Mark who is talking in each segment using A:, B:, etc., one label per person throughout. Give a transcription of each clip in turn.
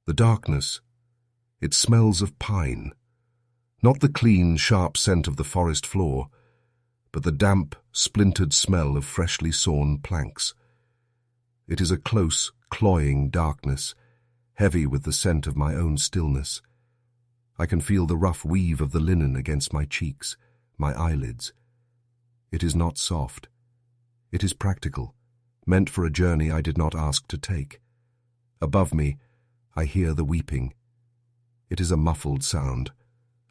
A: The darkness, it smells of pine. Not the clean, sharp scent of the forest floor, but the damp, splintered smell of freshly sawn planks. It is a close, cloying darkness, heavy with the scent of my own stillness. I can feel the rough weave of the linen against my cheeks, my eyelids. It is not soft. It is practical, meant for a journey I did not ask to take. Above me, I hear the weeping. It is a muffled sound,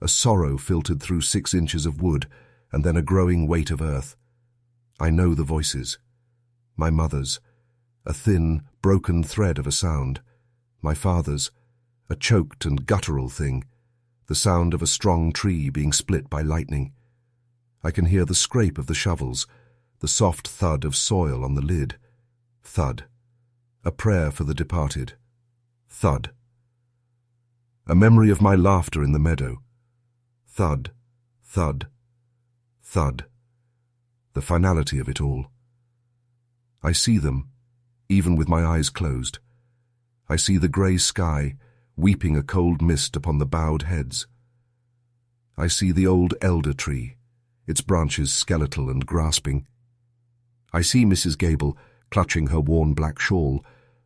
A: a sorrow filtered through 6 inches of wood and then a growing weight of earth. I know the voices. My mother's, a thin, broken thread of a sound. My father's, a choked and guttural thing, the sound of a strong tree being split by lightning. I can hear the scrape of the shovels, the soft thud of soil on the lid. Thud. A prayer for the departed. Thud. A memory of my laughter in the meadow. Thud, thud, thud. The finality of it all. I see them, even with my eyes closed. I see the grey sky, weeping a cold mist upon the bowed heads. I see the old elder tree, its branches skeletal and grasping. I see Mrs. Gable clutching her worn black shawl,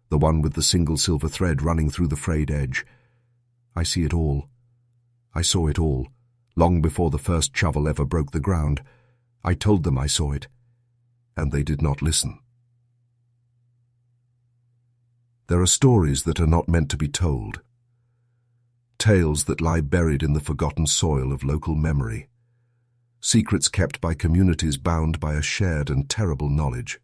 A: the one with the single silver thread running through the frayed edge. I see it all. I saw it all, long before the first shovel ever broke the ground. I told them I saw it, and they did not listen. There are stories that are not meant to be told. Tales that lie buried in the forgotten soil of local memory. Secrets kept by communities bound by a shared and terrible knowledge.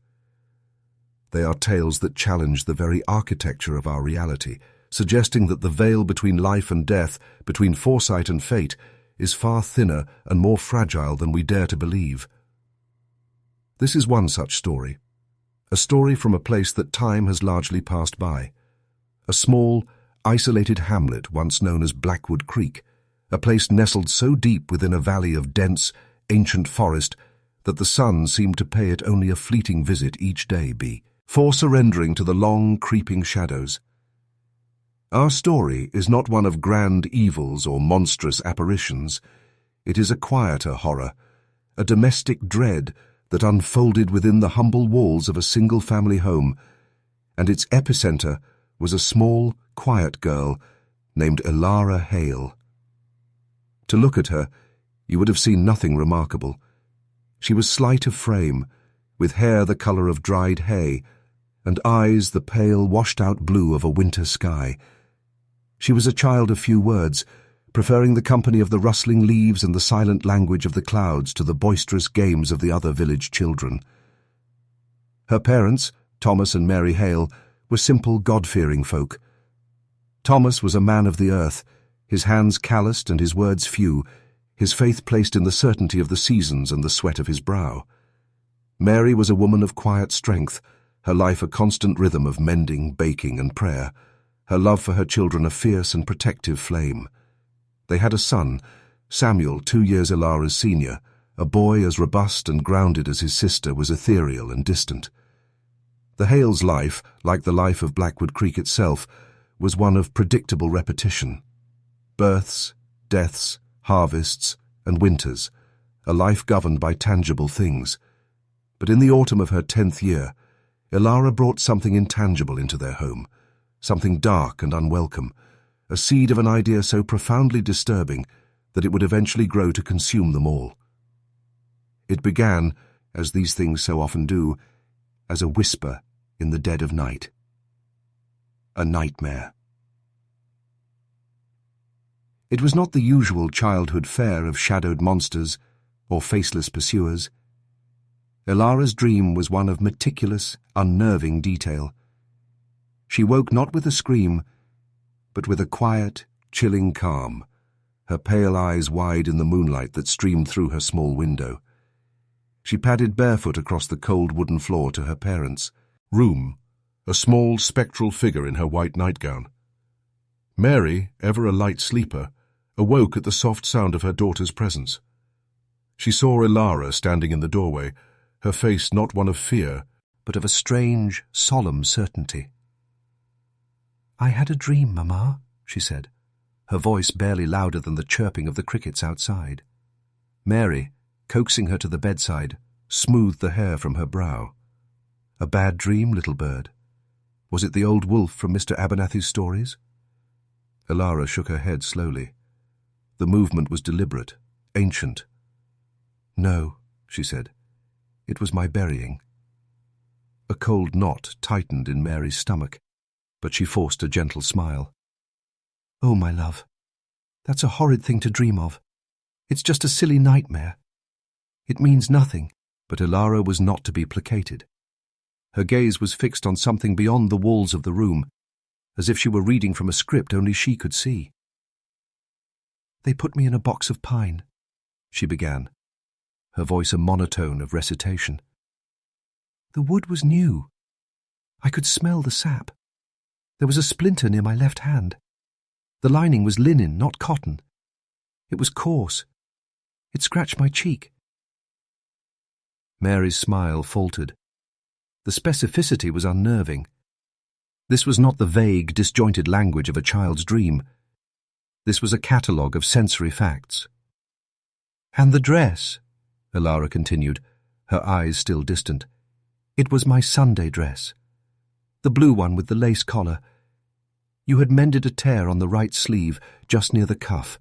A: They are tales that challenge the very architecture of our reality, suggesting that the veil between life and death, between foresight and fate, is far thinner and more fragile than we dare to believe. This is one such story. A story from a place that time has largely passed by. A small, isolated hamlet once known as Blackwood Creek, a place nestled so deep within a valley of dense, ancient forest that the sun seemed to pay it only a fleeting visit each day before surrendering to the long, creeping shadows. Our story is not one of grand evils or monstrous apparitions. It is a quieter horror, a domestic dread that unfolded within the humble walls of a single-family home, and its epicenter was a small, quiet girl named Elara Hale. To look at her, you would have seen nothing remarkable. She was slight of frame, with hair the color of dried hay, and eyes the pale, washed-out blue of a winter sky. She was a child of few words, preferring the company of the rustling leaves and the silent language of the clouds to the boisterous games of the other village children. Her parents, Thomas and Mary Hale, were simple, God-fearing folk. Thomas was a man of the earth, his hands calloused and his words few, his faith placed in the certainty of the seasons and the sweat of his brow. Mary was a woman of quiet strength, her life a constant rhythm of mending, baking, and prayer, her love for her children a fierce and protective flame. They had a son, Samuel, 2 years Elara's senior, a boy as robust and grounded as his sister was ethereal and distant. The Hales' life, like the life of Blackwood Creek itself, was one of predictable repetition. Births, deaths, harvests, and winters, a life governed by tangible things. But in the autumn of her 10th year, Elara brought something intangible into their home, something dark and unwelcome, a seed of an idea so profoundly disturbing that it would eventually grow to consume them all. It began, as these things so often do, as a whisper in the dead of night. A nightmare. It was not the usual childhood fare of shadowed monsters or faceless pursuers. Elara's dream was one of meticulous, unnerving detail. She woke not with a scream, but with a quiet, chilling calm, her pale eyes wide in the moonlight that streamed through her small window. She padded barefoot across the cold wooden floor to her parents' room, a small spectral figure in her white nightgown. Mary, ever a light sleeper, awoke at the soft sound of her daughter's presence. She saw Elara standing in the doorway, her face not one of fear, but of a strange, solemn certainty. "I had a dream, Mamma," she said, her voice barely louder than the chirping of the crickets outside. Mary, coaxing her to the bedside, smoothed the hair from her brow. "A bad dream, little bird? Was it the old wolf from Mr. Abernathy's stories?" Elara shook her head slowly. The movement was deliberate, ancient. "No," she said. "It was my burying." A cold knot tightened in Mary's stomach, but she forced a gentle smile. "Oh, my love, that's a horrid thing to dream of. It's just a silly nightmare. It means nothing." But Elara was not to be placated. Her gaze was fixed on something beyond the walls of the room, as if she were reading from a script only she could see. "They put me in a box of pine," she began, her voice a monotone of recitation. "The wood was new. I could smell the sap. There was a splinter near my left hand. The lining was linen, not cotton. It was coarse. It scratched my cheek." Mary's smile faltered. The specificity was unnerving. This was not the vague, disjointed language of a child's dream. This was a catalogue of sensory facts. "And the dress," Elara continued, her eyes still distant. "It was my Sunday dress. The blue one with the lace collar. You had mended a tear on the right sleeve, just near the cuff.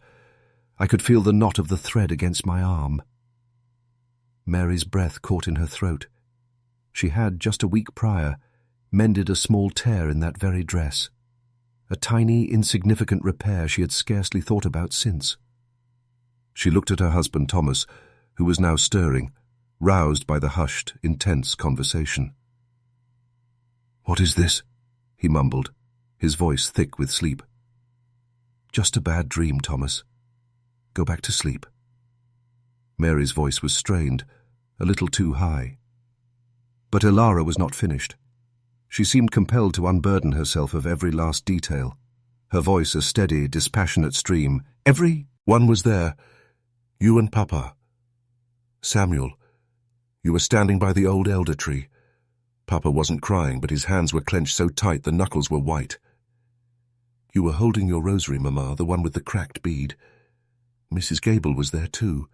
A: I could feel the knot of the thread against my arm." Mary's breath caught in her throat. She had, just a week prior, mended a small tear in that very dress. A tiny, insignificant repair she had scarcely thought about since. She looked at her husband Thomas, who was now stirring, roused by the hushed, intense conversation. "What is this?" he mumbled, his voice thick with sleep. "Just a bad dream, Thomas. Go back to sleep." Mary's voice was strained, a little too high. But Elara was not finished. She seemed compelled to unburden herself of every last detail, her voice a steady, dispassionate stream. "Every one was there. You and Papa. Samuel, you were standing by the old elder tree. Papa wasn't crying, but his hands were clenched so tight the knuckles were white. You were holding your rosary, Mamma, the one with the cracked bead. Mrs. Gable was there too.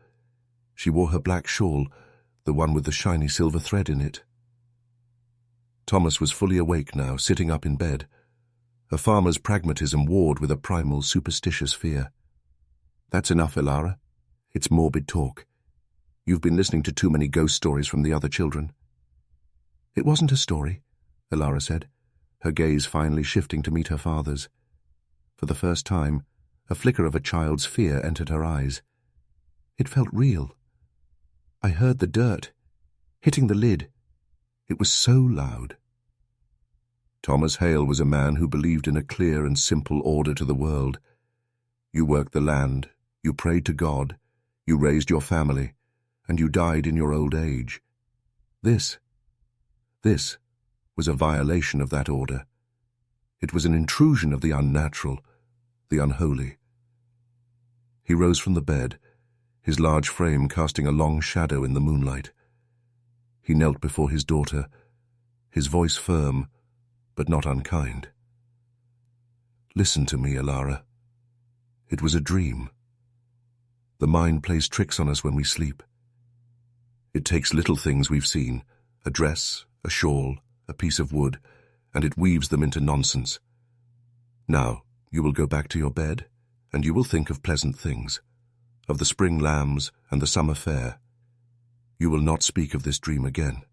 A: She wore her black shawl, the one with the shiny silver thread in it." Thomas was fully awake now, sitting up in bed. A farmer's pragmatism warred with a primal, superstitious fear. "That's enough, Elara. It's morbid talk. You've been listening to too many ghost stories from the other children." "It wasn't a story," Elara said, her gaze finally shifting to meet her father's. For the first time, a flicker of a child's fear entered her eyes. "It felt real. I heard the dirt, hitting the lid. It was so loud." Thomas Hale was a man who believed in a clear and simple order to the world. You worked the land, you prayed to God, you raised your family, and you died in your old age. This was a violation of that order. It was an intrusion of the unnatural, the unholy. He rose from the bed, his large frame casting a long shadow in the moonlight. He knelt before his daughter, his voice firm, but not unkind. "Listen to me, Elara. It was a dream. The mind plays tricks on us when we sleep. It takes little things we've seen, a dress, a shawl, a piece of wood, and it weaves them into nonsense. Now, you will go back to your bed, and you will think of pleasant things, of the spring lambs and the summer fair. You will not speak of this dream again.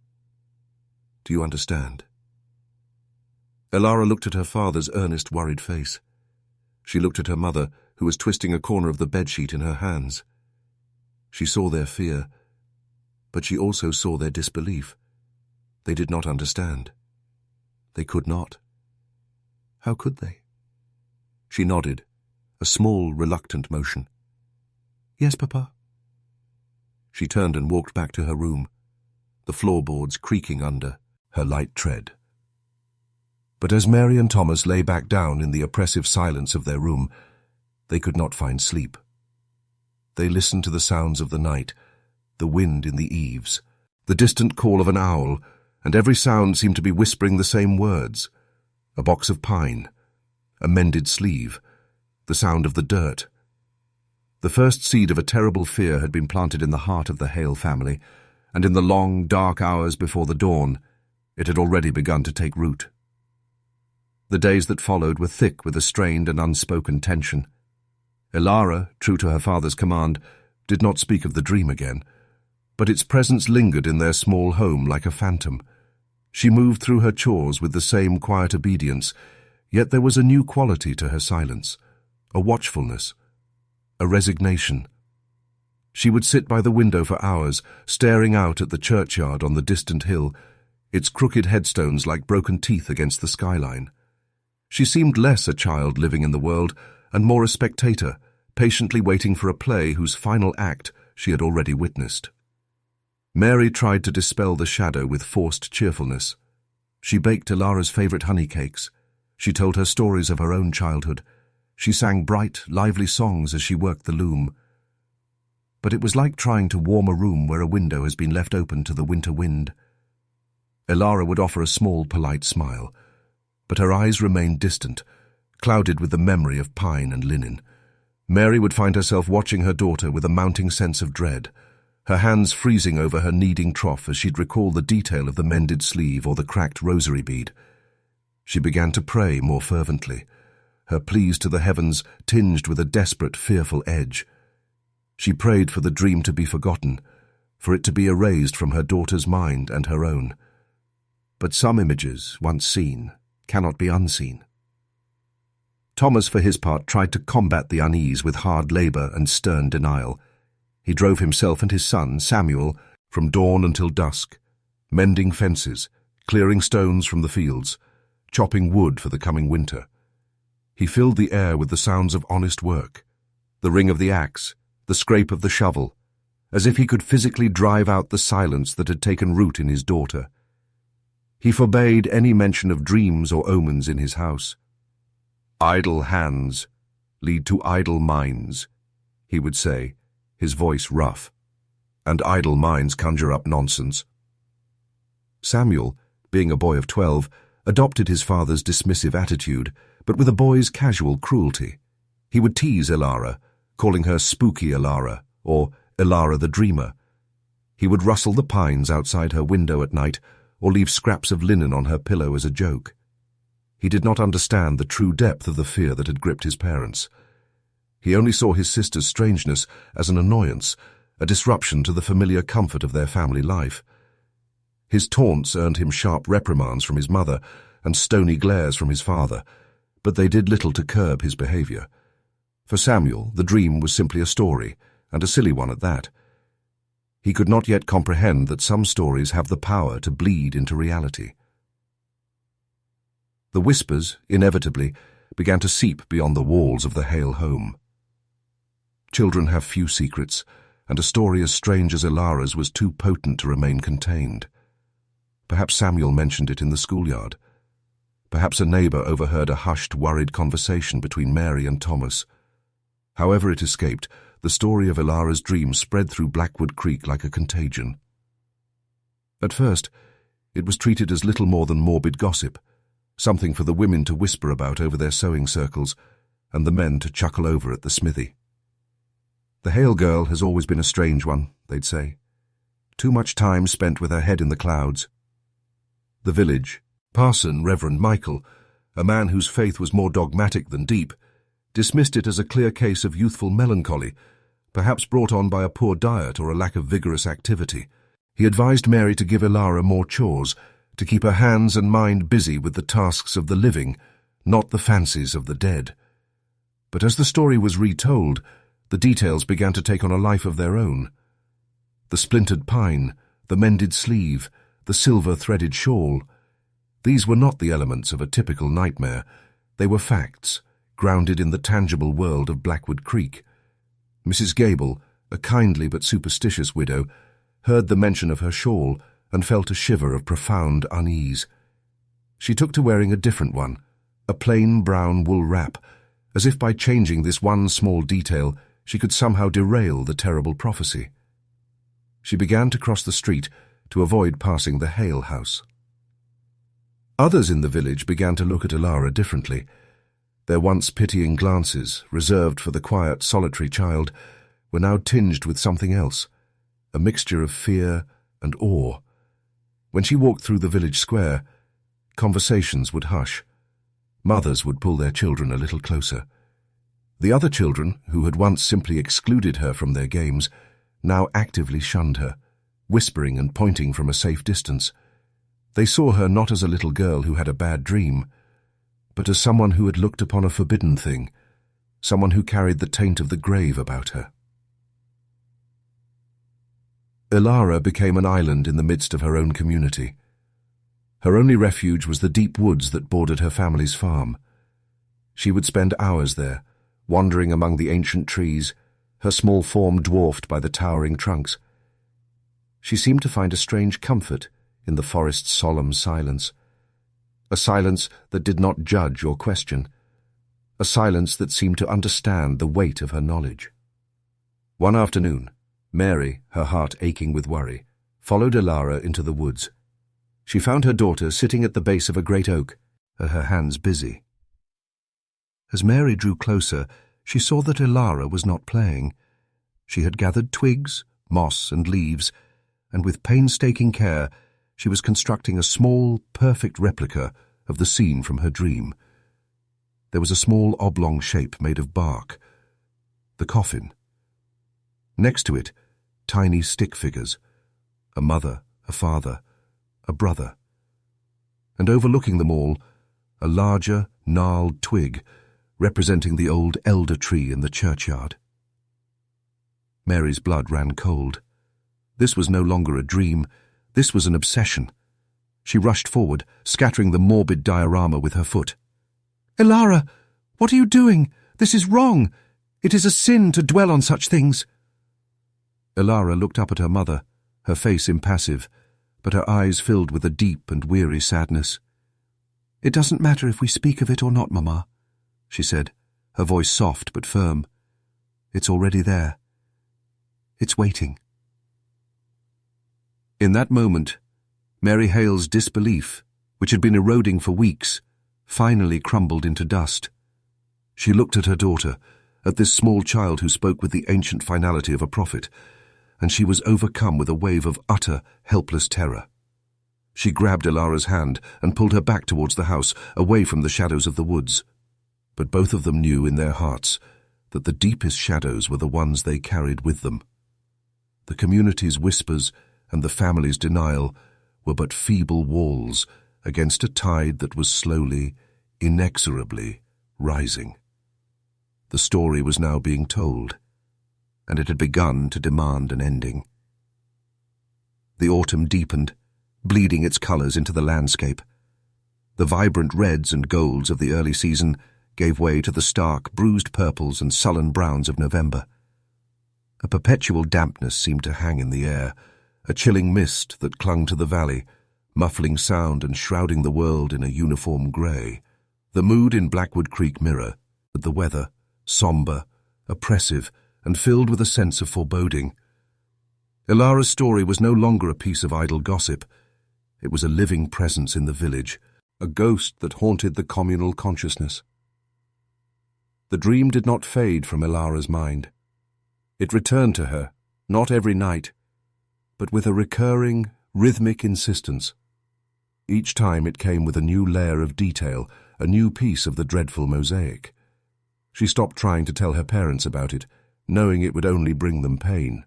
A: Do you understand?" Elara looked at her father's earnest, worried face. She looked at her mother, who was twisting a corner of the bedsheet in her hands. She saw their fear, but she also saw their disbelief. They did not understand. They could not. How could they? She nodded, a small, reluctant motion. "Yes, Papa." She turned and walked back to her room, the floorboards creaking under her light tread. But as Mary and Thomas lay back down in the oppressive silence of their room, they could not find sleep. They listened to the sounds of the night, the wind in the eaves, the distant call of an owl, and every sound seemed to be whispering the same words. A box of pine, a mended sleeve, the sound of the dirt. The first seed of a terrible fear had been planted in the heart of the Hale family, and in the long, dark hours before the dawn, it had already begun to take root. The days that followed were thick with a strained and unspoken tension. Elara, true to her father's command, did not speak of the dream again, but its presence lingered in their small home like a phantom. She moved through her chores with the same quiet obedience, yet there was a new quality to her silence, a watchfulness, a resignation. She would sit by the window for hours, staring out at the churchyard on the distant hill, its crooked headstones like broken teeth against the skyline. She seemed less a child living in the world and more a spectator, patiently waiting for a play whose final act she had already witnessed. Mary tried to dispel the shadow with forced cheerfulness. She baked Elara's favorite honey cakes. She told her stories of her own childhood. She sang bright, lively songs as she worked the loom. But it was like trying to warm a room where a window has been left open to the winter wind. Elara would offer a small, polite smile, but her eyes remained distant, clouded with the memory of pine and linen. Mary would find herself watching her daughter with a mounting sense of dread, her hands freezing over her kneading trough as she'd recall the detail of the mended sleeve or the cracked rosary bead. She began to pray more fervently, her pleas to the heavens tinged with a desperate, fearful edge. She prayed for the dream to be forgotten, for it to be erased from her daughter's mind and her own. But some images, once seen, cannot be unseen. Thomas, for his part, tried to combat the unease with hard labor and stern denial. He drove himself and his son, Samuel, from dawn until dusk, mending fences, clearing stones from the fields, chopping wood for the coming winter. He filled the air with the sounds of honest work, the ring of the axe, the scrape of the shovel, as if he could physically drive out the silence that had taken root in his daughter. He forbade any mention of dreams or omens in his house. "Idle hands lead to idle minds," he would say, his voice rough, "and idle minds conjure up nonsense." Samuel, being a boy of 12, adopted his father's dismissive attitude, but with a boy's casual cruelty. He would tease Elara, calling her Spooky Elara, or Elara the Dreamer. He would rustle the pines outside her window at night, or leave scraps of linen on her pillow as a joke. He did not understand the true depth of the fear that had gripped his parents. He only saw his sister's strangeness as an annoyance, a disruption to the familiar comfort of their family life. His taunts earned him sharp reprimands from his mother and stony glares from his father, but they did little to curb his behavior. For Samuel, the dream was simply a story, and a silly one at that. He could not yet comprehend that some stories have the power to bleed into reality. The whispers, inevitably, began to seep beyond the walls of the Hale home. Children have few secrets, and a story as strange as Elara's was too potent to remain contained. Perhaps Samuel mentioned it in the schoolyard. Perhaps a neighbor overheard a hushed, worried conversation between Mary and Thomas. However it escaped, the story of Elara's dream spread through Blackwood Creek like a contagion. At first, it was treated as little more than morbid gossip, something for the women to whisper about over their sewing circles, and the men to chuckle over at the smithy. "The Hale girl has always been a strange one," they'd say. "Too much time spent with her head in the clouds." The village, Parson Reverend Michael, a man whose faith was more dogmatic than deep, dismissed it as a clear case of youthful melancholy, perhaps brought on by a poor diet or a lack of vigorous activity. He advised Mary to give Elara more chores, to keep her hands and mind busy with the tasks of the living, not the fancies of the dead. But as the story was retold, the details began to take on a life of their own. The splintered pine, the mended sleeve, the silver-threaded shawl. These were not the elements of a typical nightmare. They were facts, grounded in the tangible world of Blackwood Creek. Mrs. Gable, a kindly but superstitious widow, heard the mention of her shawl and felt a shiver of profound unease. She took to wearing a different one, a plain brown wool wrap, as if by changing this one small detail she could somehow derail the terrible prophecy. She began to cross the street to avoid passing the Hale house. Others in the village began to look at Elara differently. Their once pitying glances, reserved for the quiet, solitary child, were now tinged with something else, a mixture of fear and awe. When she walked through the village square, conversations would hush. Mothers would pull their children a little closer. The other children, who had once simply excluded her from their games, now actively shunned her, whispering and pointing from a safe distance. They saw her not as a little girl who had a bad dream, but as someone who had looked upon a forbidden thing, someone who carried the taint of the grave about her. Ilara became an island in the midst of her own community. Her only refuge was the deep woods that bordered her family's farm. She would spend hours there, wandering among the ancient trees, her small form dwarfed by the towering trunks. She seemed to find a strange comfort in the forest's solemn silence, a silence that did not judge or question, a silence that seemed to understand the weight of her knowledge. One afternoon, Mary, her heart aching with worry, followed Ilara into the woods. She found her daughter sitting at the base of a great oak, her hands busy. As Mary drew closer, she saw that Ilara was not playing. She had gathered twigs, moss, and leaves, and with painstaking care, she was constructing a small, perfect replica of the scene from her dream. There was a small oblong shape made of bark, the coffin. Next to it, tiny stick figures, a mother, a father, a brother. And overlooking them all, a larger, gnarled twig representing the old elder tree in the churchyard. Mary's blood ran cold. This was no longer a dream. This was an obsession. She rushed forward, scattering the morbid diorama with her foot. "Ilara, what are you doing? This is wrong. It is a sin to dwell on such things." Ilara looked up at her mother, her face impassive, but her eyes filled with a deep and weary sadness. "It doesn't matter if we speak of it or not, Mama," she said, her voice soft but firm. "It's already there. It's waiting." In that moment, Mary Hale's disbelief, which had been eroding for weeks, finally crumbled into dust. She looked at her daughter, at this small child who spoke with the ancient finality of a prophet, and she was overcome with a wave of utter, helpless terror. She grabbed Ilara's hand and pulled her back towards the house, away from the shadows of the woods. But both of them knew in their hearts that the deepest shadows were the ones they carried with them. The community's whispers and the family's denial were but feeble walls against a tide that was slowly, inexorably rising. The story was now being told, and it had begun to demand an ending. The autumn deepened, bleeding its colors into the landscape. The vibrant reds and golds of the early season gave way to the stark, bruised purples and sullen browns of November. A perpetual dampness seemed to hang in the air, a chilling mist that clung to the valley, muffling sound and shrouding the world in a uniform grey. The mood in Blackwood Creek mirrored the weather, sombre, oppressive, and filled with a sense of foreboding. Ilara's story was no longer a piece of idle gossip. It was a living presence in the village, a ghost that haunted the communal consciousness. The dream did not fade from Ilara's mind. It returned to her, not every night, but with a recurring, rhythmic insistence. Each time it came with a new layer of detail, a new piece of the dreadful mosaic. She stopped trying to tell her parents about it, knowing it would only bring them pain.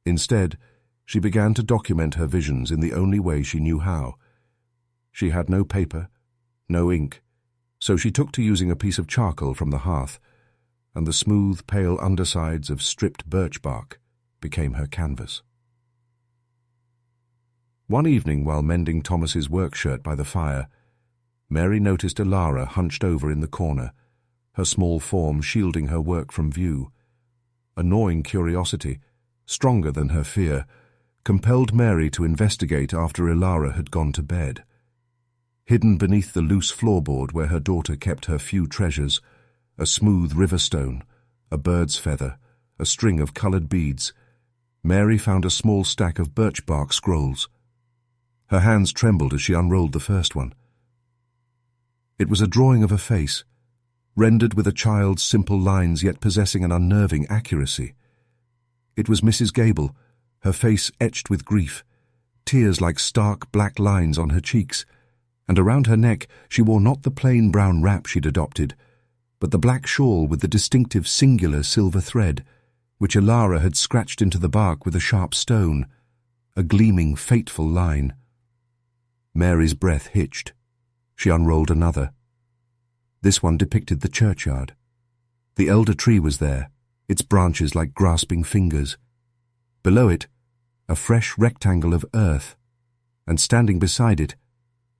A: Instead, she began to document her visions in the only way she knew how. She had no paper, no ink, so she took to using a piece of charcoal from the hearth, and the smooth, pale undersides of stripped birch bark became her canvas. One evening, while mending Thomas's work shirt by the fire, Mary noticed Ilara hunched over in the corner, her small form shielding her work from view. A gnawing curiosity, stronger than her fear, compelled Mary to investigate after Ilara had gone to bed. Hidden beneath the loose floorboard where her daughter kept her few treasures, a smooth river stone, a bird's feather, a string of coloured beads, Mary found a small stack of birch bark scrolls. Her hands trembled as she unrolled the first one. It was a drawing of a face, rendered with a child's simple lines yet possessing an unnerving accuracy. It was Mrs. Gable, her face etched with grief, tears like stark black lines on her cheeks, and around her neck she wore not the plain brown wrap she'd adopted, but the black shawl with the distinctive singular silver thread, which Ilara had scratched into the bark with a sharp stone, a gleaming, fateful line. Mary's breath hitched. She unrolled another. This one depicted the churchyard. The elder tree was there, its branches like grasping fingers. Below it, a fresh rectangle of earth, and standing beside it,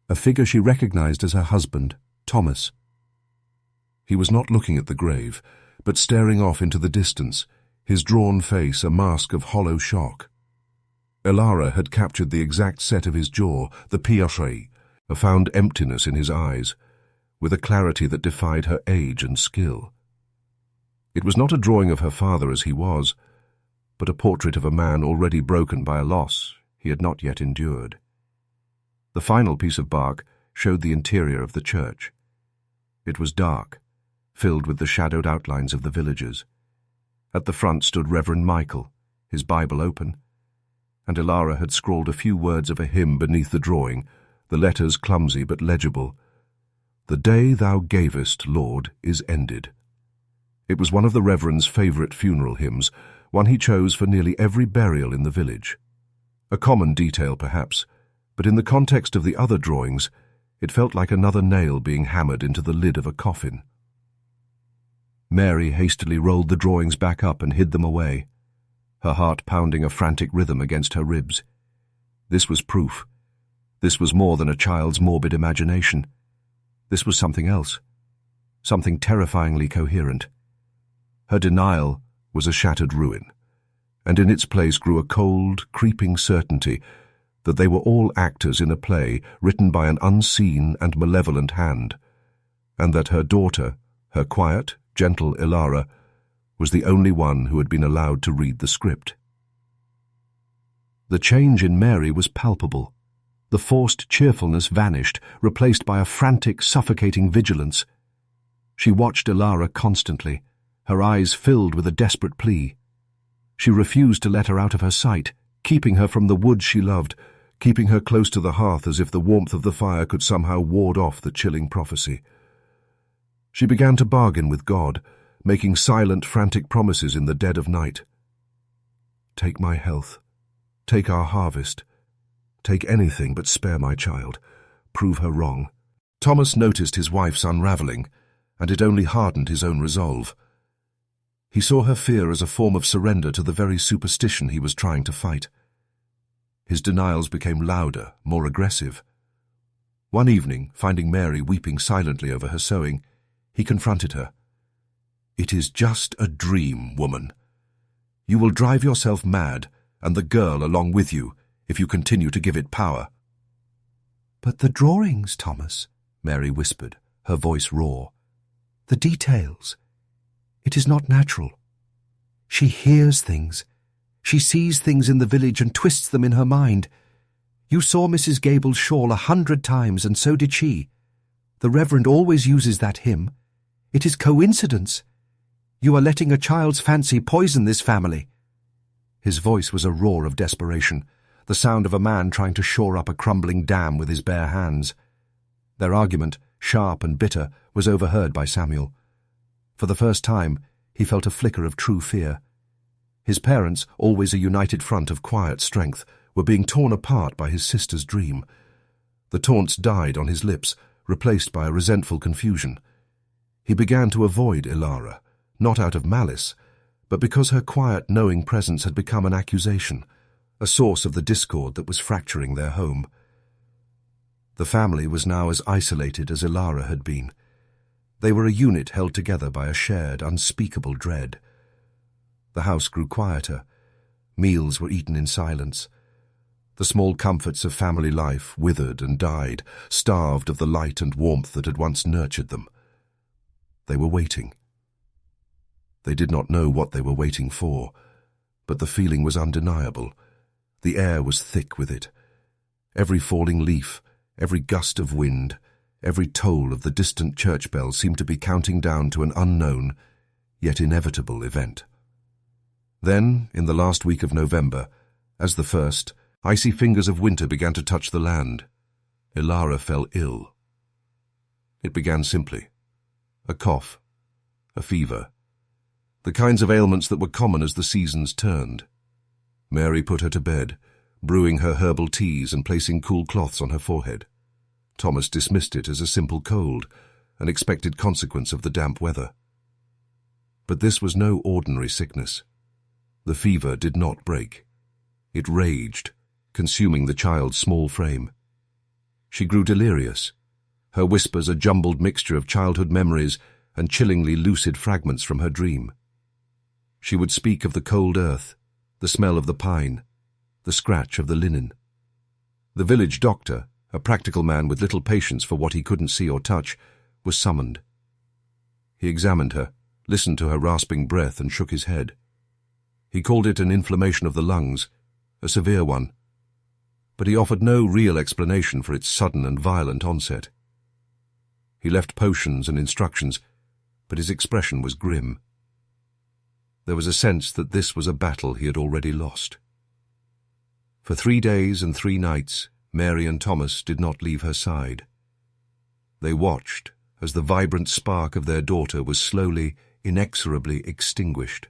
A: a figure she recognized as her husband, Thomas. He was not looking at the grave, but staring off into the distance, his drawn face a mask of hollow shock. Ilara had captured the exact set of his jaw, the piacherie, a found emptiness in his eyes, with a clarity that defied her age and skill. It was not a drawing of her father as he was, but a portrait of a man already broken by a loss he had not yet endured. The final piece of bark showed the interior of the church. It was dark, filled with the shadowed outlines of the villagers. At the front stood Reverend Michael, his Bible open, and Ilara had scrawled a few words of a hymn beneath the drawing, the letters clumsy but legible. "The day thou gavest, Lord, is ended." It was one of the Reverend's favourite funeral hymns, one he chose for nearly every burial in the village. A common detail, perhaps, but in the context of the other drawings, it felt like another nail being hammered into the lid of a coffin. Mary hastily rolled the drawings back up and hid them away, her heart pounding a frantic rhythm against her ribs. This was proof. This was more than a child's morbid imagination. This was something else, something terrifyingly coherent. Her denial was a shattered ruin, and in its place grew a cold, creeping certainty that they were all actors in a play written by an unseen and malevolent hand, and that her daughter, her quiet, gentle Ilara, was the only one who had been allowed to read the script. The change in Mary was palpable. The forced cheerfulness vanished, replaced by a frantic, suffocating vigilance. She watched Ilara constantly, her eyes filled with a desperate plea. She refused to let her out of her sight, keeping her from the woods she loved, keeping her close to the hearth as if the warmth of the fire could somehow ward off the chilling prophecy. She began to bargain with God, making silent, frantic promises in the dead of night. "Take my health. Take our harvest. Take anything but spare my child. Prove her wrong." Thomas noticed his wife's unravelling, and it only hardened his own resolve. He saw her fear as a form of surrender to the very superstition he was trying to fight. His denials became louder, more aggressive. One evening, finding Mary weeping silently over her sewing, he confronted her. "It is just a dream, woman. You will drive yourself mad, and the girl along with you, if you continue to give it power." "But the drawings, Thomas," Mary whispered, her voice raw. "The details. It is not natural. She hears things. She sees things in the village and twists them in her mind. You saw Mrs. Gable's shawl 100 times, and so did she. The Reverend always uses that hymn. It is coincidence. You are letting a child's fancy poison this family." His voice was a roar of desperation, the sound of a man trying to shore up a crumbling dam with his bare hands. Their argument, sharp and bitter, was overheard by Samuel. For the first time, he felt a flicker of true fear. His parents, always a united front of quiet strength, were being torn apart by his sister's dream. The taunts died on his lips, replaced by a resentful confusion. He began to avoid Ilara, not out of malice, but because her quiet, knowing presence had become an accusation, a source of the discord that was fracturing their home. The family was now as isolated as Ilara had been. They were a unit held together by a shared, unspeakable dread. The house grew quieter. Meals were eaten in silence. The small comforts of family life withered and died, starved of the light and warmth that had once nurtured them. They were waiting. They did not know what they were waiting for, but the feeling was undeniable. The air was thick with it. Every falling leaf, every gust of wind, Every toll of the distant church bell seemed to be counting down to an unknown, yet inevitable event. Then, in the last week of November, as the first, icy fingers of winter began to touch the land, Ilara fell ill. It began simply. A cough, a fever, the kinds of ailments that were common as the seasons turned. Mary put her to bed, brewing her herbal teas and placing cool cloths on her forehead. Thomas dismissed it as a simple cold, an expected consequence of the damp weather. But this was no ordinary sickness. The fever did not break. It raged, consuming the child's small frame. She grew delirious, her whispers a jumbled mixture of childhood memories and chillingly lucid fragments from her dream. She would speak of the cold earth, the smell of the pine, the scratch of the linen. The village doctor, a practical man with little patience for what he couldn't see or touch, was summoned. He examined her, listened to her rasping breath, and shook his head. He called it an inflammation of the lungs, a severe one, but he offered no real explanation for its sudden and violent onset. He left potions and instructions, but his expression was grim. There was a sense that this was a battle he had already lost. For 3 days and 3 nights, Mary and Thomas did not leave her side. They watched as the vibrant spark of their daughter was slowly, inexorably extinguished.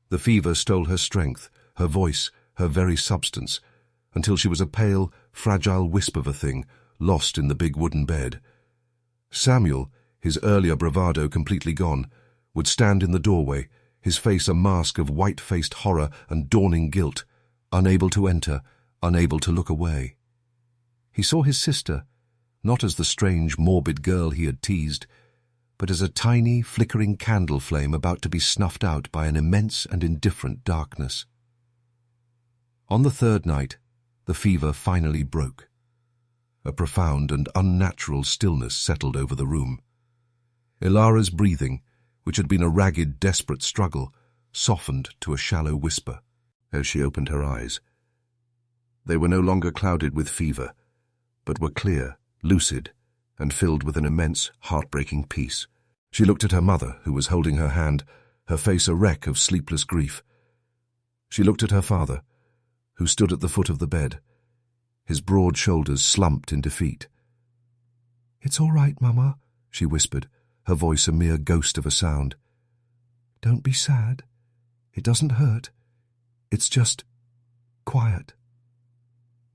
A: The fever stole her strength, her voice, her very substance, until she was a pale, fragile wisp of a thing, lost in the big wooden bed. Samuel, his earlier bravado completely gone, would stand in the doorway, his face a mask of white-faced horror and dawning guilt, unable to enter, unable to look away. He saw his sister, not as the strange, morbid girl he had teased, but as a tiny, flickering candle flame about to be snuffed out by an immense and indifferent darkness. On the 3rd night, the fever finally broke. A profound and unnatural stillness settled over the room. Ilara's breathing, which had been a ragged, desperate struggle, softened to a shallow whisper as she opened her eyes. They were no longer clouded with fever, but were clear, lucid, and filled with an immense, heartbreaking peace. She looked at her mother, who was holding her hand, her face a wreck of sleepless grief. She looked at her father, who stood at the foot of the bed, his broad shoulders slumped in defeat. "It's all right, Mama," she whispered, her voice a mere ghost of a sound. "Don't be sad. It doesn't hurt. It's just quiet."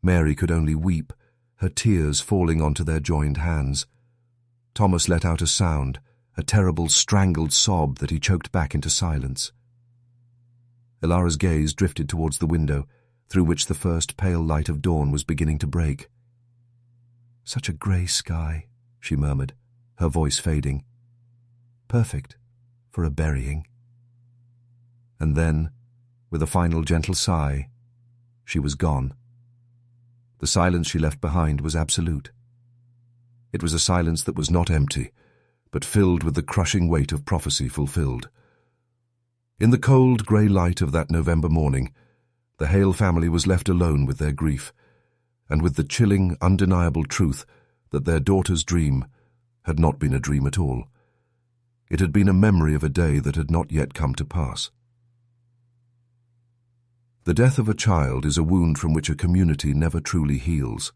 A: Mary could only weep, her tears falling onto their joined hands. Thomas let out a sound, a terrible strangled sob that he choked back into silence. Ilara's gaze drifted towards the window, through which the first pale light of dawn was beginning to break. "Such a grey sky," she murmured, her voice fading. "Perfect for a burying." And then, with a final gentle sigh, she was gone. The silence she left behind was absolute. It was a silence that was not empty, but filled with the crushing weight of prophecy fulfilled. In the cold, grey light of that November morning, the Hale family was left alone with their grief, and with the chilling, undeniable truth that their daughter's dream had not been a dream at all. It had been a memory of a day that had not yet come to pass. The death of a child is a wound from which a community never truly heals.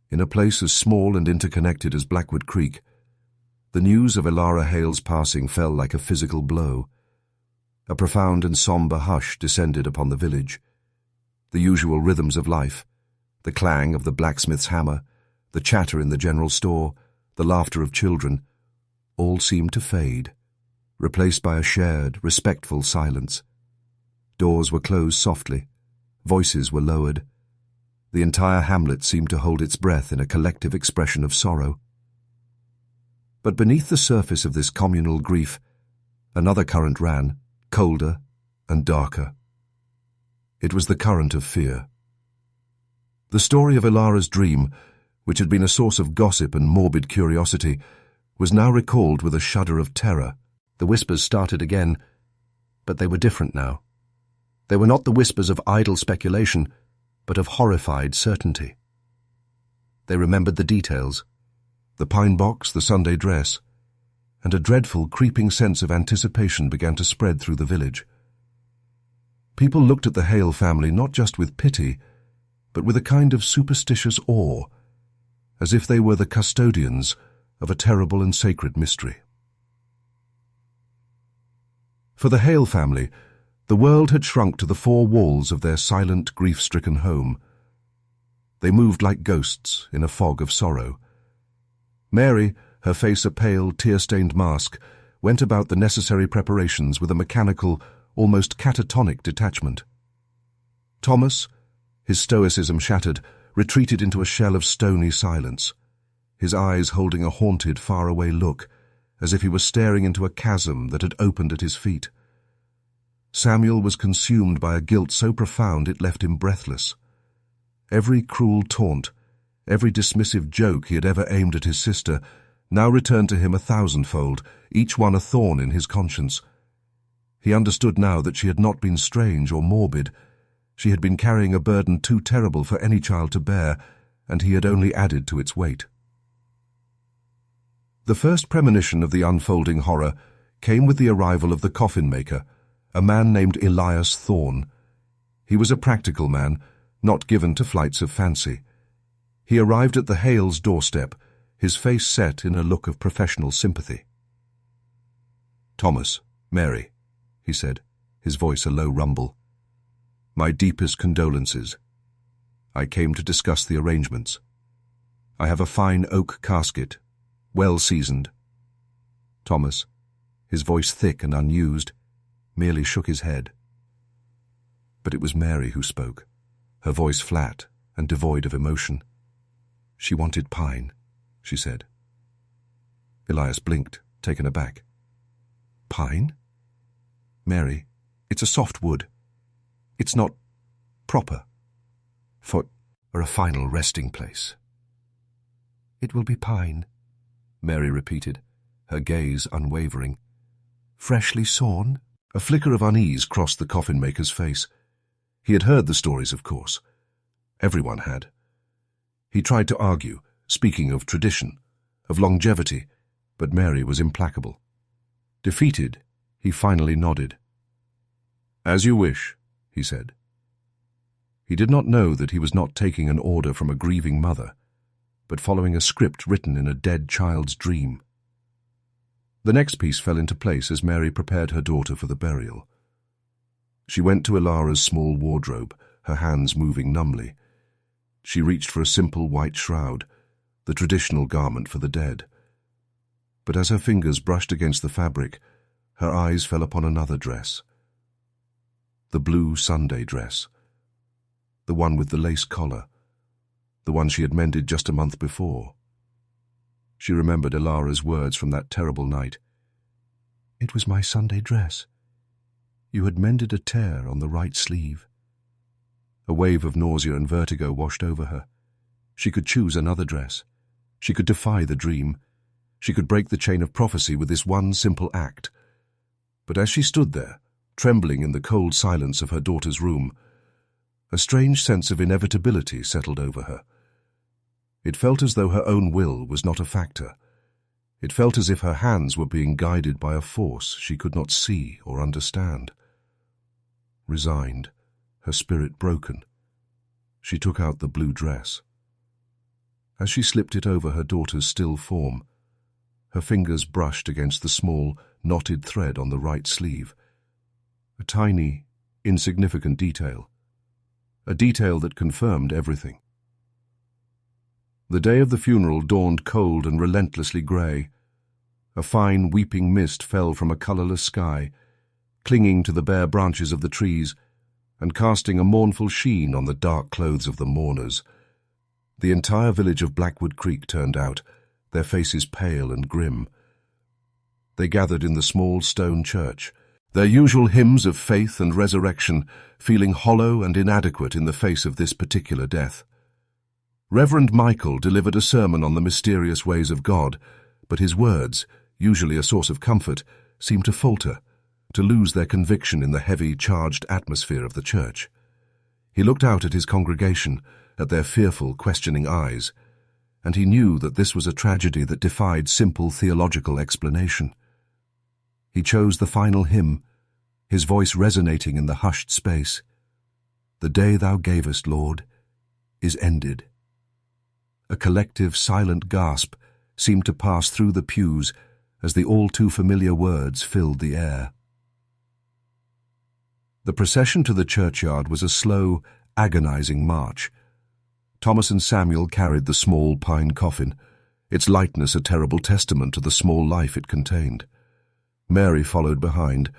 A: In a place as small and interconnected as Blackwood Creek, the news of Ilara Hale's passing fell like a physical blow. A profound and sombre hush descended upon the village. The usual rhythms of life, the clang of the blacksmith's hammer, the chatter in the general store, the laughter of children, all seemed to fade, replaced by a shared, respectful silence. Doors were closed softly, voices were lowered. The entire hamlet seemed to hold its breath in a collective expression of sorrow. But beneath the surface of this communal grief, another current ran, colder and darker. It was the current of fear. The story of Ilara's dream, which had been a source of gossip and morbid curiosity, was now recalled with a shudder of terror. The whispers started again, but they were different now. They were not the whispers of idle speculation, but of horrified certainty. They remembered the details: the pine box, the Sunday dress, and a dreadful, creeping sense of anticipation began to spread through the village. People looked at the Hale family not just with pity, but with a kind of superstitious awe, as if they were the custodians of a terrible and sacred mystery. For the Hale family, the world had shrunk to the four walls of their silent, grief-stricken home. They moved like ghosts in a fog of sorrow. Mary, her face a pale, tear-stained mask, went about the necessary preparations with a mechanical, almost catatonic detachment. Thomas, his stoicism shattered, retreated into a shell of stony silence, his eyes holding a haunted, far-away look, as if he were staring into a chasm that had opened at his feet. Samuel was consumed by a guilt so profound it left him breathless. Every cruel taunt, every dismissive joke he had ever aimed at his sister, now returned to him 1,000-fold, each one a thorn in his conscience. He understood now that she had not been strange or morbid. She had been carrying a burden too terrible for any child to bear, and he had only added to its weight. The first premonition of the unfolding horror came with the arrival of the coffin-maker, a man named Elias Thorne. He was a practical man, not given to flights of fancy. He arrived at the Hales' doorstep, his face set in a look of professional sympathy. "Thomas, Mary," he said, his voice a low rumble. "My deepest condolences. I came to discuss the arrangements. I have a fine oak casket, well seasoned." Thomas, his voice thick and unused, merely shook his head. But it was Mary who spoke, her voice flat and devoid of emotion. "She wanted pine," she said. Elias blinked, taken aback. "Pine? Mary, it's a soft wood. It's not proper for a final resting place." "It will be pine," Mary repeated, her gaze unwavering. "Freshly sawn?" A flicker of unease crossed the coffin-maker's face. He had heard the stories, of course. Everyone had. He tried to argue, speaking of tradition, of longevity, but Mary was implacable. Defeated, he finally nodded. "As you wish," he said. He did not know that he was not taking an order from a grieving mother, but following a script written in a dead child's dream. The next piece fell into place as Mary prepared her daughter for the burial. She went to Ilara's small wardrobe, her hands moving numbly. She reached for a simple white shroud, the traditional garment for the dead. But as her fingers brushed against the fabric, her eyes fell upon another dress. The blue Sunday dress. The one with the lace collar. The one she had mended just a month before. She remembered Ilara's words from that terrible night. "It was my Sunday dress. You had mended a tear on the right sleeve." A wave of nausea and vertigo washed over her. She could choose another dress. She could defy the dream. She could break the chain of prophecy with this one simple act. But as she stood there, trembling in the cold silence of her daughter's room, a strange sense of inevitability settled over her. It felt as though her own will was not a factor. It felt as if her hands were being guided by a force she could not see or understand. Resigned, her spirit broken, she took out the blue dress. As she slipped it over her daughter's still form, her fingers brushed against the small, knotted thread on the right sleeve. A tiny, insignificant detail. A detail that confirmed everything. The day of the funeral dawned cold and relentlessly grey. A fine, weeping mist fell from a colourless sky, clinging to the bare branches of the trees and casting a mournful sheen on the dark clothes of the mourners. The entire village of Blackwood Creek turned out, their faces pale and grim. They gathered in the small stone church, their usual hymns of faith and resurrection feeling hollow and inadequate in the face of this particular death. Reverend Michael delivered a sermon on the mysterious ways of God, but his words, usually a source of comfort, seemed to falter, to lose their conviction in the heavy, charged atmosphere of the church. He looked out at his congregation, at their fearful, questioning eyes. and he knew that this was a tragedy that defied simple theological explanation. He chose the final hymn, his voice resonating in the hushed space. "The day thou gavest, Lord, is ended." A collective silent gasp seemed to pass through the pews as the all-too-familiar words filled the air. The procession to the churchyard was a slow, agonizing march. Thomas and Samuel carried the small pine coffin, its lightness a terrible testament to the small life it contained. Mary followed behind,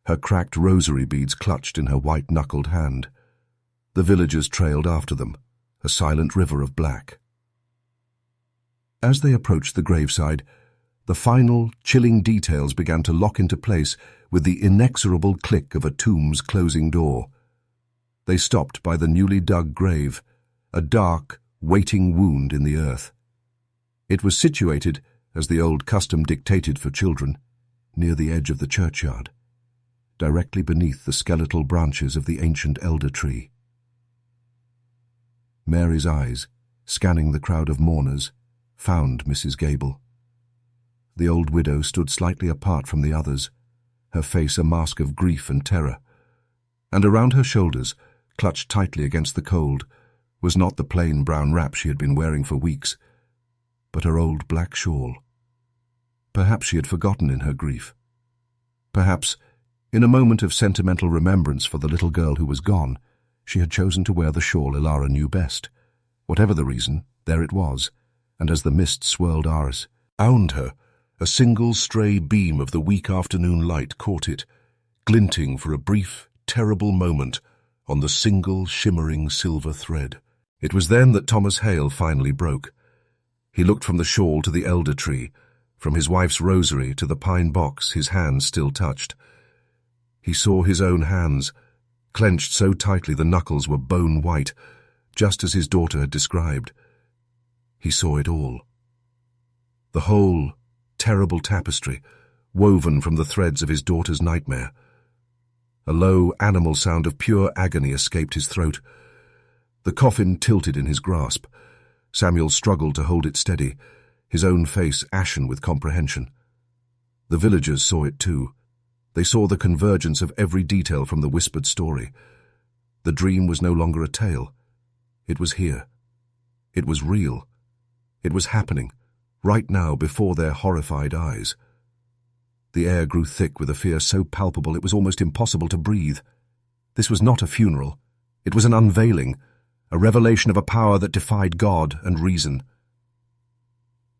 A: her cracked rosary beads clutched in her white-knuckled hand. The villagers trailed after them, a silent river of black. As they approached the graveside, the final, chilling details began to lock into place with the inexorable click of a tomb's closing door. They stopped by the newly dug grave, a dark, waiting wound in the earth. It was situated, as the old custom dictated for children, near the edge of the churchyard, directly beneath the skeletal branches of the ancient elder tree. Mary's eyes, scanning the crowd of mourners, found Mrs. Gable. The old widow stood slightly apart from the others, her face a mask of grief and terror, and around her shoulders, clutched tightly against the cold, was not the plain brown wrap she had been wearing for weeks, but her old black shawl. Perhaps she had forgotten in her grief. Perhaps, in a moment of sentimental remembrance for the little girl who was gone, she had chosen to wear the shawl Ilara knew best. Whatever the reason, there it was, and as the mist swirled around her, a single stray beam of the weak afternoon light caught it, glinting for a brief, terrible moment on the single shimmering silver thread. It was then that Thomas Hale finally broke. He looked from the shawl to the elder tree, from his wife's rosary to the pine box his hands still touched. He saw his own hands, clenched so tightly the knuckles were bone white, just as his daughter had described. He saw it all. The whole, terrible tapestry, woven from the threads of his daughter's nightmare. A low, animal sound of pure agony escaped his throat. The coffin tilted in his grasp. Samuel struggled to hold it steady, his own face ashen with comprehension. The villagers saw it too. They saw the convergence of every detail from the whispered story. The dream was no longer a tale. It was here. It was real. It was happening, right now before their horrified eyes. The air grew thick with a fear so palpable it was almost impossible to breathe. This was not a funeral. It was an unveiling, a revelation of a power that defied God and reason.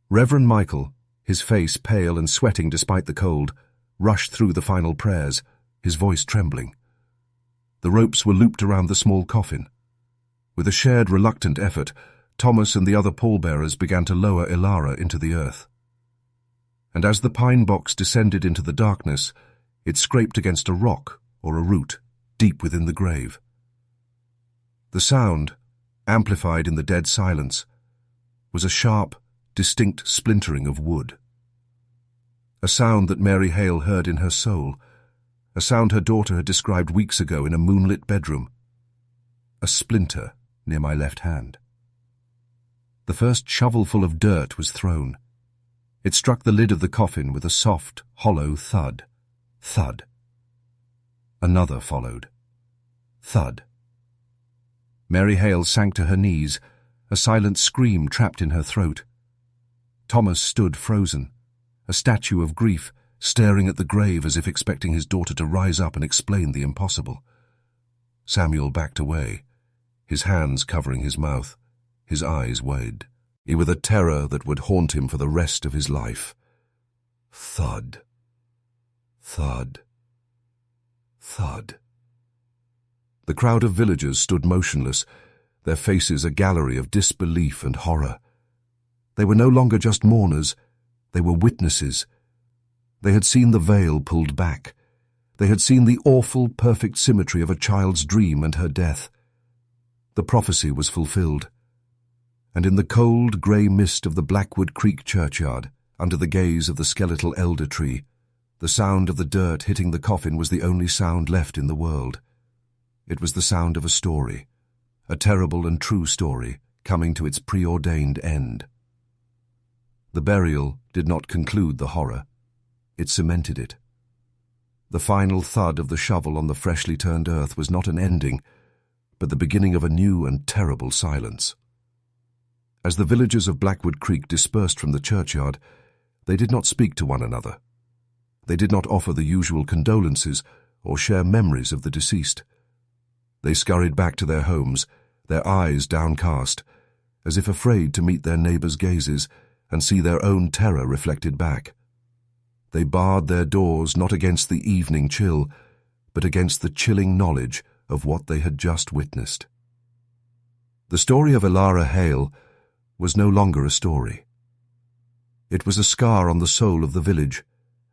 A: Reverend Michael, his face pale and sweating despite the cold, rushed through the final prayers, his voice trembling. The ropes were looped around the small coffin. With a shared reluctant effort, Thomas and the other pallbearers began to lower Ilara into the earth. And as the pine box descended into the darkness, it scraped against a rock or a root deep within the grave. The sound, amplified in the dead silence, was a sharp, distinct splintering of wood. A sound that Mary Hale heard in her soul, a sound her daughter had described weeks ago in a moonlit bedroom. A splinter near my left hand. The first shovelful of dirt was thrown. It struck the lid of the coffin with a soft, hollow thud. Thud. Another followed. Thud. Mary Hale sank to her knees, a silent scream trapped in her throat. Thomas stood frozen, a statue of grief, staring at the grave as if expecting his daughter to rise up and explain the impossible. Samuel backed away, his hands covering his mouth, his eyes wide, with a terror that would haunt him for the rest of his life. Thud. Thud. Thud. The crowd of villagers stood motionless, their faces a gallery of disbelief and horror. They were no longer just mourners, they were witnesses. They had seen the veil pulled back. They had seen the awful, perfect symmetry of a child's dream and her death. The prophecy was fulfilled. And in the cold, grey mist of the Blackwood Creek churchyard, under the gaze of the skeletal elder tree, the sound of the dirt hitting the coffin was the only sound left in the world. It was the sound of a story, a terrible and true story, coming to its preordained end. The burial did not conclude the horror. It cemented it. The final thud of the shovel on the freshly turned earth was not an ending, but the beginning of a new and terrible silence. As the villagers of Blackwood Creek dispersed from the churchyard, they did not speak to one another. They did not offer the usual condolences or share memories of the deceased. They scurried back to their homes, their eyes downcast, as if afraid to meet their neighbors' gazes and see their own terror reflected back. They barred their doors not against the evening chill, but against the chilling knowledge of what they had just witnessed. The story of Elara Hale was no longer a story. It was a scar on the soul of the village,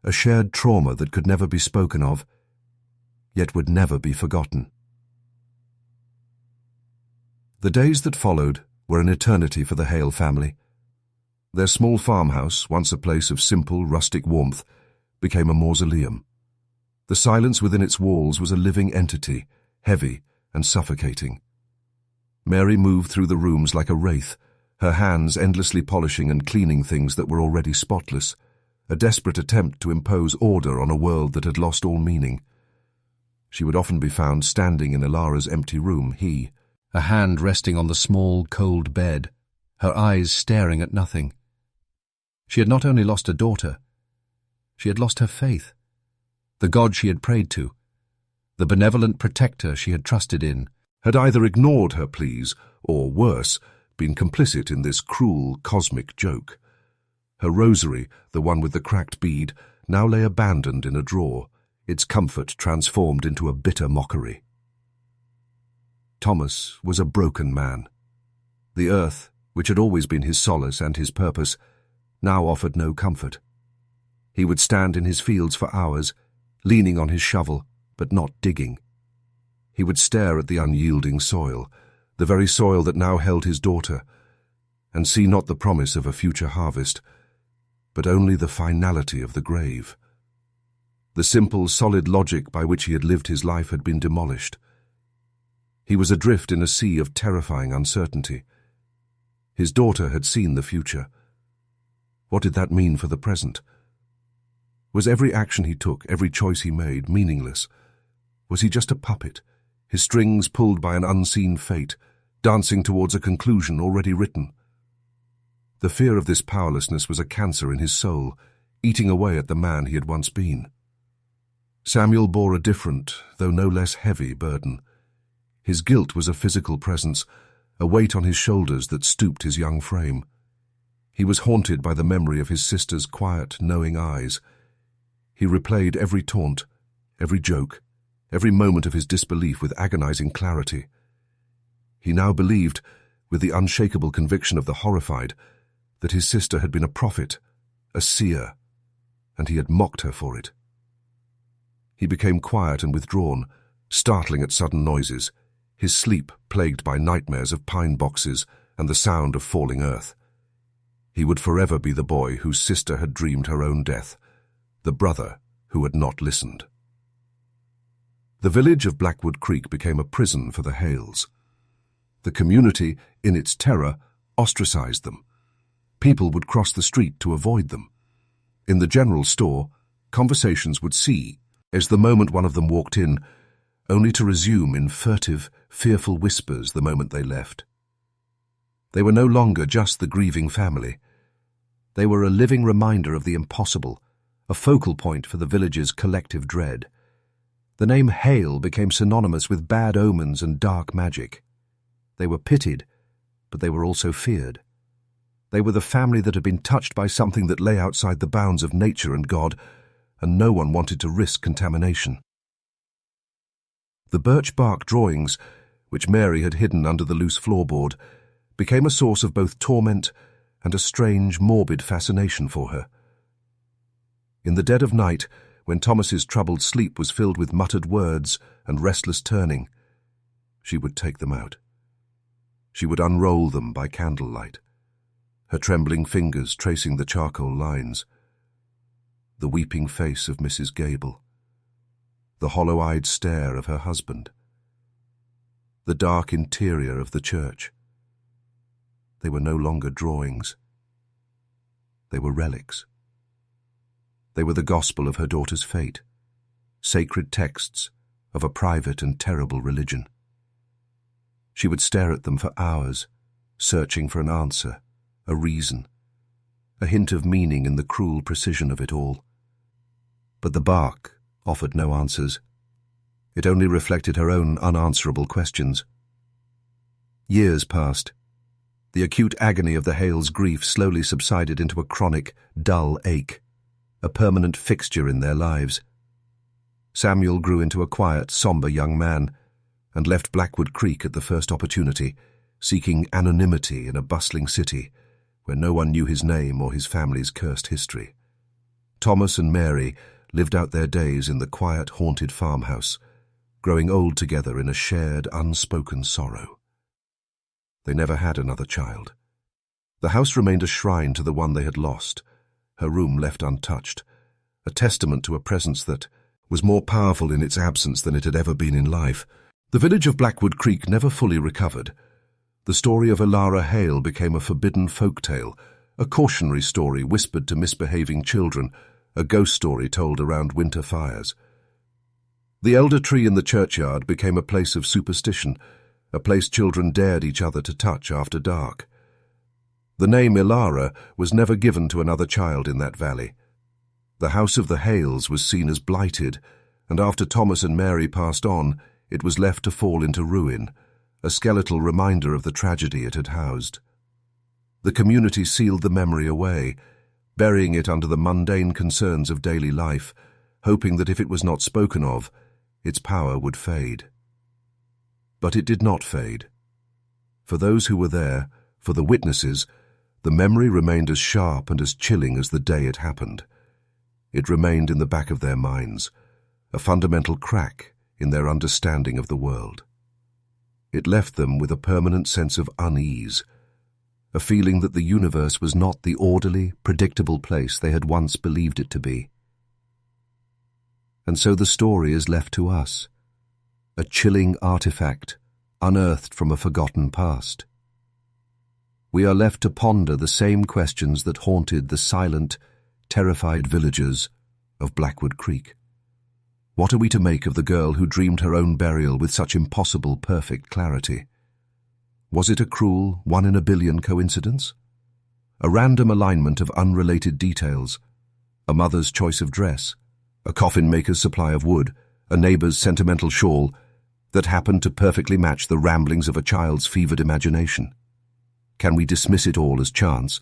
A: a shared trauma that could never be spoken of, yet would never be forgotten. The days that followed were an eternity for the Hale family. Their small farmhouse, once a place of simple, rustic warmth, became a mausoleum. The silence within its walls was a living entity, heavy and suffocating. Mary moved through the rooms like a wraith, her hands endlessly polishing and cleaning things that were already spotless, a desperate attempt to impose order on a world that had lost all meaning. She would often be found standing in Elara's empty room, a hand resting on the small, cold bed, her eyes staring at nothing. She had not only lost a daughter, she had lost her faith, the God she had prayed to, the benevolent protector she had trusted in, had either ignored her pleas or, worse, been complicit in this cruel cosmic joke. Her rosary, the one with the cracked bead, now lay abandoned in a drawer, its comfort transformed into a bitter mockery. Thomas was a broken man. The earth, which had always been his solace and his purpose, now offered no comfort. He would stand in his fields for hours, leaning on his shovel, but not digging. He would stare at the unyielding soil, the very soil that now held his daughter, and see not the promise of a future harvest, but only the finality of the grave. The simple, solid logic by which he had lived his life had been demolished. He was adrift in a sea of terrifying uncertainty. His daughter had seen the future. What did that mean for the present? Was every action he took, every choice he made, meaningless? Was he just a puppet, his strings pulled by an unseen fate, dancing towards a conclusion already written? The fear of this powerlessness was a cancer in his soul, eating away at the man he had once been. Samuel bore a different, though no less heavy, burden. His guilt was a physical presence, a weight on his shoulders that stooped his young frame. He was haunted by the memory of his sister's quiet, knowing eyes. He replayed every taunt, every joke, every moment of his disbelief with agonizing clarity. He now believed, with the unshakable conviction of the horrified, that his sister had been a prophet, a seer, and he had mocked her for it. He became quiet and withdrawn, startling at sudden noises, his sleep plagued by nightmares of pine boxes and the sound of falling earth. He would forever be the boy whose sister had dreamed her own death, the brother who had not listened. The village of Blackwood Creek became a prison for the Hales. The community, in its terror, ostracized them. People would cross the street to avoid them. In the general store, conversations would cease as the moment one of them walked in, only to resume in furtive, fearful whispers the moment they left. They were no longer just the grieving family. They were a living reminder of the impossible, a focal point for the village's collective dread. The name Hale became synonymous with bad omens and dark magic. They were pitied, but they were also feared. They were the family that had been touched by something that lay outside the bounds of nature and God, and no one wanted to risk contamination. The birch bark drawings, which Mary had hidden under the loose floorboard, became a source of both torment and a strange, morbid fascination for her. In the dead of night, when Thomas's troubled sleep was filled with muttered words and restless turning, she would take them out. She would unroll them by candlelight, her trembling fingers tracing the charcoal lines. The weeping face of Mrs. Gable, the hollow-eyed stare of her husband, the dark interior of the church. They were no longer drawings. They were relics. They were the gospel of her daughter's fate, sacred texts of a private and terrible religion. She would stare at them for hours, searching for an answer, a reason, a hint of meaning in the cruel precision of it all. But the bark offered no answers. It only reflected her own unanswerable questions. Years passed. The acute agony of the Hales' grief slowly subsided into a chronic, dull ache, a permanent fixture in their lives. Samuel grew into a quiet, somber young man and left Blackwood Creek at the first opportunity, seeking anonymity in a bustling city where no one knew his name or his family's cursed history. Thomas and Mary lived out their days in the quiet, haunted farmhouse, growing old together in a shared, unspoken sorrow. They never had another child. The house remained a shrine to the one they had lost, her room left untouched, a testament to a presence that was more powerful in its absence than it had ever been in life. The village of Blackwood Creek never fully recovered. The story of Elara Hale became a forbidden folk tale, a cautionary story whispered to misbehaving children, a ghost story told around winter fires. The elder tree in the churchyard became a place of superstition, a place children dared each other to touch after dark. The name Elara was never given to another child in that valley. The house of the Hales was seen as blighted, and after Thomas and Mary passed on, it was left to fall into ruin, a skeletal reminder of the tragedy it had housed. The community sealed the memory away, burying it under the mundane concerns of daily life, hoping that if it was not spoken of, its power would fade. But it did not fade. For those who were there, for the witnesses, the memory remained as sharp and as chilling as the day it happened. It remained in the back of their minds, a fundamental crack in their understanding of the world. It left them with a permanent sense of unease, a feeling that the universe was not the orderly, predictable place they had once believed it to be. And so the story is left to us, a chilling artifact unearthed from a forgotten past. We are left to ponder the same questions that haunted the silent, terrified villagers of Blackwood Creek. What are we to make of the girl who dreamed her own burial with such impossible, perfect clarity? Was it a cruel, one-in-a-billion coincidence? A random alignment of unrelated details, a mother's choice of dress, a coffin-maker's supply of wood, a neighbor's sentimental shawl that happened to perfectly match the ramblings of a child's fevered imagination? Can we dismiss it all as chance,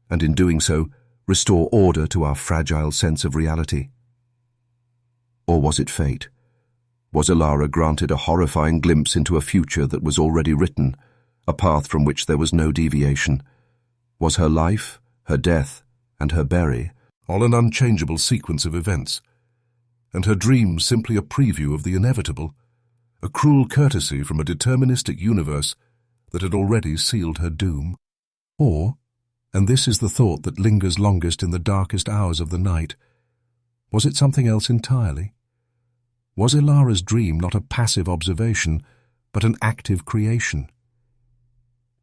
A: and in doing so, restore order to our fragile sense of reality? Or was it fate? Was Elara granted a horrifying glimpse into a future that was already written, a path from which there was no deviation? Was her life, her death, and her bury all an unchangeable sequence of events, and her dream simply a preview of the inevitable, a cruel courtesy from a deterministic universe that had already sealed her doom? Or, and this is the thought that lingers longest in the darkest hours of the night, was it something else entirely? Was Elara's dream not a passive observation, but an active creation?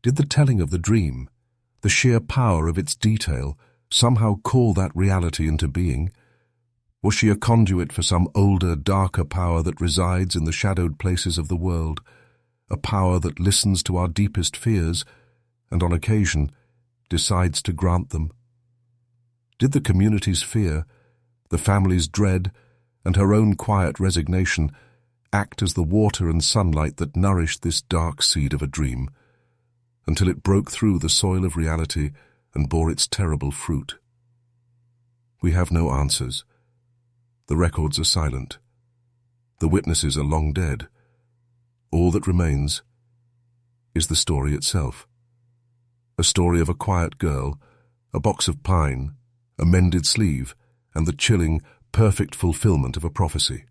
A: Did the telling of the dream, the sheer power of its detail, somehow call that reality into being? Was she a conduit for some older, darker power that resides in the shadowed places of the world, a power that listens to our deepest fears and, on occasion, decides to grant them? Did the community's fear, the family's dread, and her own quiet resignation act as the water and sunlight that nourished this dark seed of a dream, until it broke through the soil of reality and bore its terrible fruit? We have no answers. The records are silent. The witnesses are long dead. All that remains is the story itself. A story of a quiet girl, a box of pine, a mended sleeve, and the chilling, perfect fulfillment of a prophecy.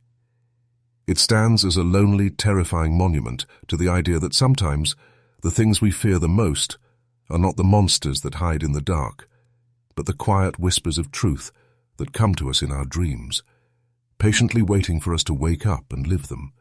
A: It stands as a lonely, terrifying monument to the idea that sometimes the things we fear the most are not the monsters that hide in the dark, but the quiet whispers of truth that come to us in our dreams, patiently waiting for us to wake up and live them.